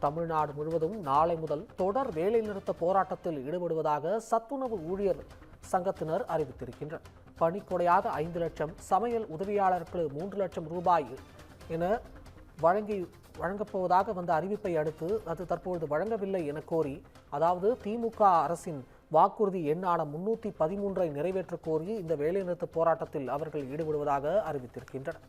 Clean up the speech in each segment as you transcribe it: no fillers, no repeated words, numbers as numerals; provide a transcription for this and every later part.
தமிழ்நாடு முழுவதும் நாளை முதல் தொடர் வேலைநிறுத்த போராட்டத்தில் ஈடுபடுவதாக சத்துணவு ஊழியர் சங்கத்தினர் அறிவித்திருக்கின்றனர். பணிக்கொடையாக 5 லட்சம், சமையல் உதவியாளர்களுக்கு 3 லட்சம் ரூபாய் என வழங்கப்போவதாக வந்த அறிவிப்பை அடுத்து அது தற்பொழுது வழங்கவில்லை என கோரி, அதாவது திமுக அரசின் வாக்குறுதி எண்ணான 313ஐ நிறைவேற்ற கோரி இந்த வேலைநிறுத்த போராட்டத்தில் அவர்கள் ஈடுபடுவதாக அறிவித்திருக்கின்றனர்.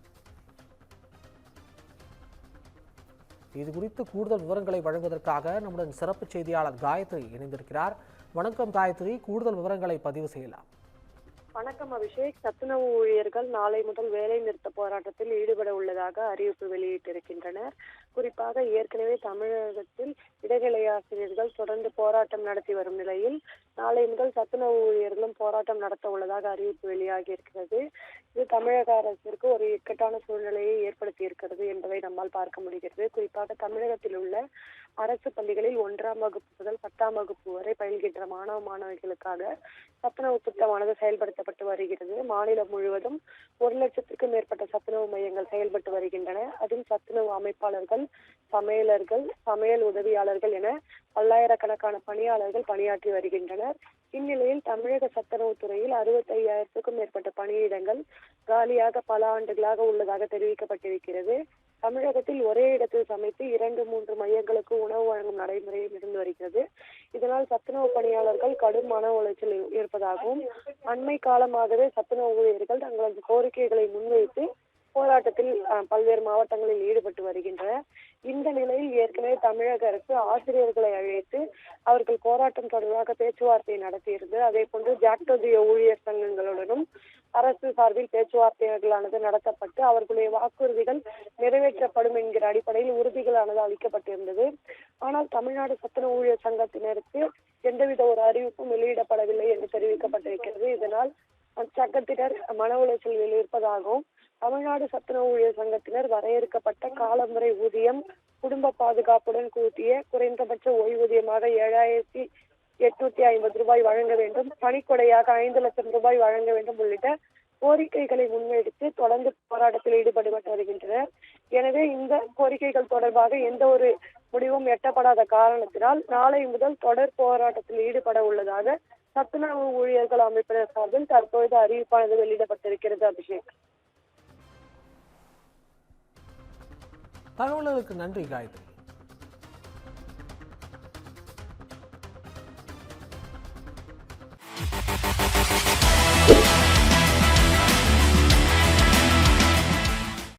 இது குறித்து கூடுதல் விவரங்களை வழங்குவதற்காக நம்முடன் சிறப்பு செய்தியாளர் காயத்ரி இணைந்திருக்கிறார். வணக்கம் காயத்ரி, கூடுதல் விவரங்களை பதிவு செய்யலாம். வணக்கம் அபிஷேக். சத்துணவு ஊழியர்கள் நாளை முதல் வேலை நிறுத்த போராட்டத்தில் ஈடுபட உள்ளதாக அறிவிப்பு வெளியிட்டிருக்கின்றனர். குறிப்பாக ஏற்கனவே தமிழகத்தில் இடைநிலை ஆசிரியர்கள் தொடர்ந்து போராட்டம் நடத்தி வரும் நிலையில் நாளை முதல் சத்துணவு ஊழியர்களும் போராட்டம் நடத்த உள்ளதாக அறிவிப்பு வெளியாகி இருக்கிறது. இது தமிழக அரசிற்கு ஒரு இக்கட்டான சூழ்நிலையை ஏற்படுத்தி இருக்கிறது என்பதை நம்மால் பார்க்க முடிகிறது. குறிப்பாக தமிழகத்தில் உள்ள அரசு பள்ளிகளில் 1ஆம் வகுப்பு முதல் 10ஆம் வகுப்பு வரை பயில்கின்ற மாணவ மாணவிகளுக்காக சத்துணவு திட்டமானது செயல்படுத்தப்பட்டு வருகிறது. மாநிலம் முழுவதும் 1 லட்சத்திற்கும் மேற்பட்ட சத்துணவு மையங்கள் செயல்பட்டு வருகின்றன. அதில் சத்துணவு அமைப்பாளர்கள், சமையலர்கள், சமையல் உதவியாளர்கள் என பல்லாயிரக்கணக்கான பணியாளர்கள் பணியாற்றி வருகின்றனர். இந்நிலையில் தமிழக சத்துணவு துறையில் 65,000க்கும் மேற்பட்ட பணியிடங்கள் காலியாக பல ஆண்டுகளாக உள்ளதாக தெரிவிக்கப்பட்டிருக்கிறது. தமிழகத்தில் ஒரே இடத்தில் சமைத்து 2-3 மையங்களுக்கு உணவு வழங்கும் நடைமுறையில் இருந்து வருகிறது. இதனால் சத்துணவு பணியாளர்கள் கடும் மன உளைச்சல் இருப்பதாகவும், அண்மை காலமாகவே சத்துணவு ஊழியர்கள் தங்களது கோரிக்கைகளை முன்வைத்து போராட்டத்தில் பல்வேறு மாவட்டங்களில் ஈடுபட்டு வருகின்றனர். இந்த நிலையில் ஏற்கனவே தமிழக அரசு ஆசிரியர்களை அழைத்து அவர்கள் போராட்டம் தொடர்பாக பேச்சுவார்த்தை நடத்தியிருந்து, அதே போன்று ஜாக்டோஜியோ ஊழியர் சங்கங்களுடனும் அரசு சார்பில் பேச்சுவார்த்தைகளானது நடத்தப்பட்டு அவர்களுடைய வாக்குறுதிகள் நிறைவேற்றப்படும் என்கிற அடிப்படையில் உறுதிகளானது அளிக்கப்பட்டிருந்தது. ஆனால் தமிழ்நாடு சத்துணவு ஊழியர் சங்கத்தினருக்கு எந்தவித ஒரு அறிவிப்பும் வெளியிடப்படவில்லை என்று தெரிவிக்கப்பட்டிருக்கிறது. இதனால் சங்கத்தினர் மன உளைச்சலில் இருப்பதாகவும், தமிழ்நாடு சத்துணவு ஊழியர் சங்கத்தினர் வரையறுக்கப்பட்ட காலமுறை ஊதியம், குடும்ப பாதுகாப்புடன் கூட்டிய குறைந்தபட்ச ஓய்வூதியமாக 7,850 ரூபாய் வழங்க வேண்டும், பணிக்கொடையாக 5 லட்சம் ரூபாய் வழங்க வேண்டும் உள்ளிட்ட கோரிக்கைகளை முன்னெடுத்து தொடர்ந்து போராட்டத்தில் ஈடுபட்டு வருகின்றனர். எனவே இந்த கோரிக்கைகள் தொடர்பாக எந்த ஒரு முடிவும் எட்டப்படாத காரணத்தினால் நாளை முதல் தொடர் போராட்டத்தில் ஈடுபட உள்ளதாக சத்துணவு ஊழியர்கள் அமைப்பினர் சார்பில் தற்பொழுது அறிவிப்பானது வெளியிடப்பட்டிருக்கிறது. அபிஷேக், தகவல்களுக்கு நன்றி காயத்ரி.